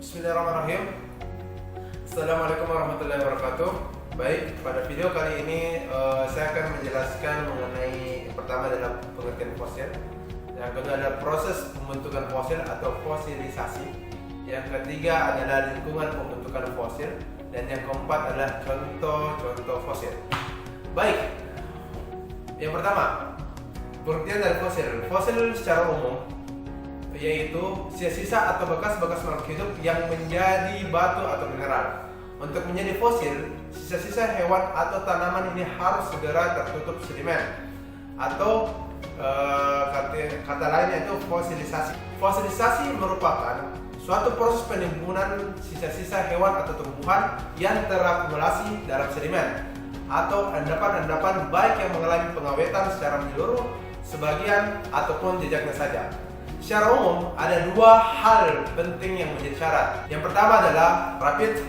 Bismillahirrahmanirrahim. Assalamualaikum warahmatullahi wabarakatuh. Baik, pada video kali ini saya akan menjelaskan mengenai yang pertama adalah pengertian fosil, yang kedua adalah proses pembentukan fosil atau fosilisasi, yang ketiga adalah lingkungan pembentukan fosil, dan yang keempat adalah contoh-contoh fosil. Baik, yang pertama pengertian dari fosil. Fosil secara umum yaitu sisa-sisa atau bekas-bekas makhluk hidup yang menjadi batu atau mineral. Untuk menjadi fosil, sisa-sisa hewan atau tanaman ini harus segera tertutup sedimen atau kata lainnya itu fosilisasi. Fosilisasi merupakan suatu proses penimbunan sisa-sisa hewan atau tumbuhan yang terakumulasi dalam sedimen atau endapan-endapan baik yang mengalami pengawetan secara menyeluruh, sebagian ataupun jejaknya saja. Secara umum, ada dua hal penting yang menjadi syarat. Yang pertama adalah rapid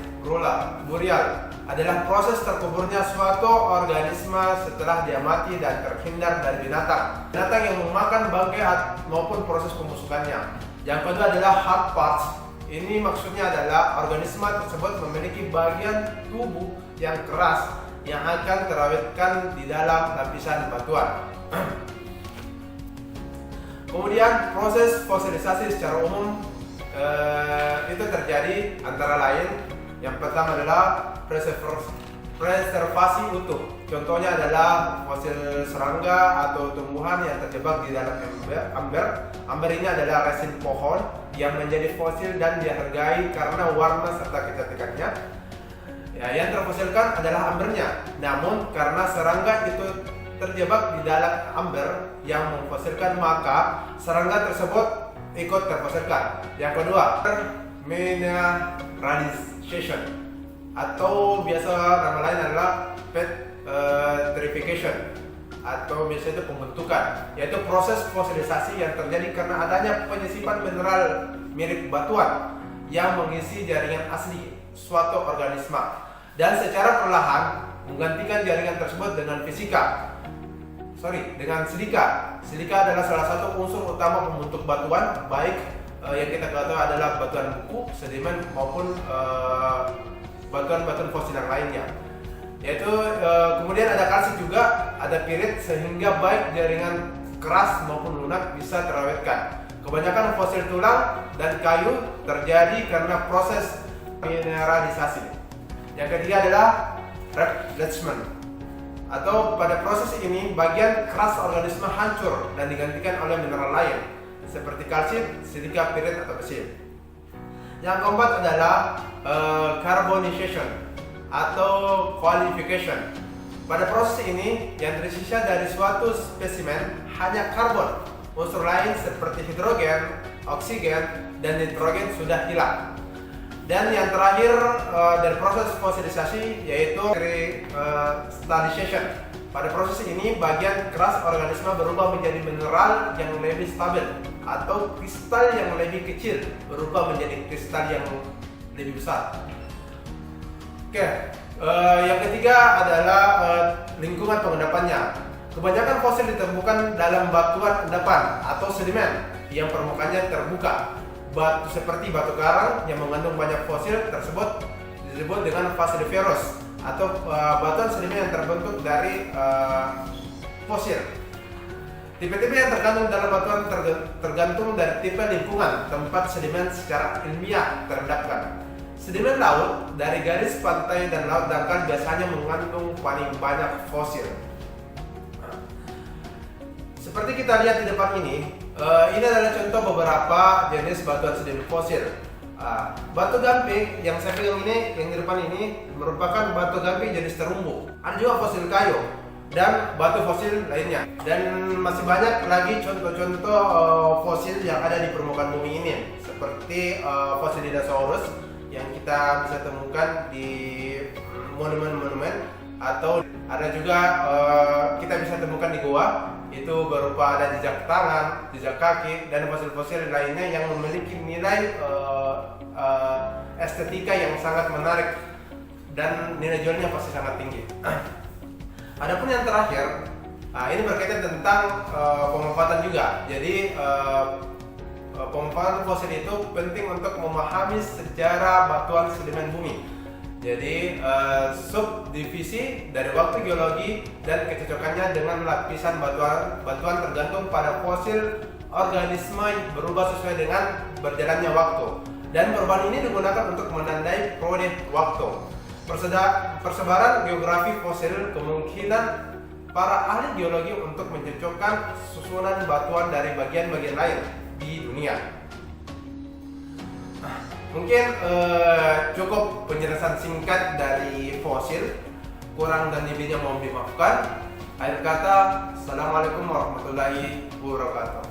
burial, adalah proses terkuburnya suatu organisme setelah dia mati dan terhindar dari binatang yang memakan bangkai maupun proses pembusukannya. Yang kedua adalah hard parts. Ini maksudnya adalah organisme tersebut memiliki bagian tubuh yang keras yang akan terawetkan di dalam lapisan batuan. Kemudian proses fosilisasi secara umum itu terjadi antara lain, yang pertama adalah preservasi utuh. Contohnya adalah fosil serangga atau tumbuhan yang terjebak di dalam amber. Amber ini adalah resin pohon yang menjadi fosil dan dihargai karena warna serta kecantikannya. Ya, yang terfosilkan adalah ambernya. Namun karena serangga itu terjebak di dalam amber yang memfosilkan, maka serangga tersebut ikut terfosilkan. Yang kedua, mineralization atau biasa nama lain adalah petrification atau biasa itu pembentukan, yaitu proses fosilisasi yang terjadi karena adanya penyisipan mineral mirip batuan yang mengisi jaringan asli suatu organisme dan secara perlahan menggantikan jaringan tersebut dengan silika. Silika adalah salah satu unsur utama pembentuk batuan, baik yang kita ketahui adalah batuan buku, sedimen maupun batuan-batuan fosil yang lainnya. Yaitu kemudian ada kalsit juga, ada pirit, sehingga baik jaringan keras maupun lunak bisa terawetkan. Kebanyakan fosil tulang dan kayu terjadi karena proses mineralisasi. Yang ketiga adalah replenishment, atau pada proses ini bagian keras organisme hancur dan digantikan oleh mineral lain seperti kalsit, silika, pirit atau besi. Yang keempat adalah carbonization atau qualification. Pada proses ini yang tersisa dari suatu spesimen hanya karbon. Unsur lain seperti hidrogen, oksigen, dan nitrogen sudah hilang. Dan yang terakhir dari proses fosilisasi yaitu crystallization. Pada proses ini bagian keras organisme berubah menjadi mineral yang lebih stabil atau kristal yang lebih kecil berubah menjadi kristal yang lebih besar. Oke, yang ketiga adalah lingkungan pengendapannya. Kebanyakan fosil ditemukan dalam batuan endapan atau sedimen yang permukaannya terbuka. Batu seperti batu karang yang mengandung banyak fosil tersebut disebut dengan fossiliferous atau batuan sedimen yang terbentuk dari fosil. Tipe-tipe yang terkandung dalam batuan tergantung dari tipe lingkungan tempat sedimen secara ilmiah terendapkan. Sedimen laut dari garis pantai dan laut dangkal biasanya mengandung paling banyak fosil. Seperti kita lihat di depan ini adalah contoh beberapa jenis batuan sedimen fosil. Batu gamping yang saya pegang ini, yang di depan ini merupakan batu gamping jenis terumbu. Ada juga fosil kayu dan batu fosil lainnya. Dan masih banyak lagi contoh-contoh fosil yang ada di permukaan bumi ini, seperti fosil dinosaurus yang kita bisa temukan di monumen-monumen, atau ada juga kita bisa temukan di goa. Itu berupa ada jejak tangan, jejak kaki, dan fosil-fosil lainnya yang memiliki nilai estetika yang sangat menarik dan nilai jualnya pasti sangat tinggi. Adapun yang terakhir, ini berkaitan tentang pemanfaatan juga. Jadi pemaparan fosil itu penting untuk memahami sejarah batuan sedimen bumi. Jadi subdivisi dari waktu geologi dan kecocokannya dengan lapisan batuan tergantung pada fosil organisme berubah sesuai dengan berjalannya waktu. Dan perubahan ini digunakan untuk menandai periode waktu. Persebaran geografi fosil kemungkinan para ahli geologi untuk mencocokkan susunan batuan dari bagian-bagian lain di dunia. Mungkin cukup penjelasan singkat dari fosil. Kurang dan lebihnya mohon dimaafkan. Akhir kata, Assalamualaikum warahmatullahi wabarakatuh.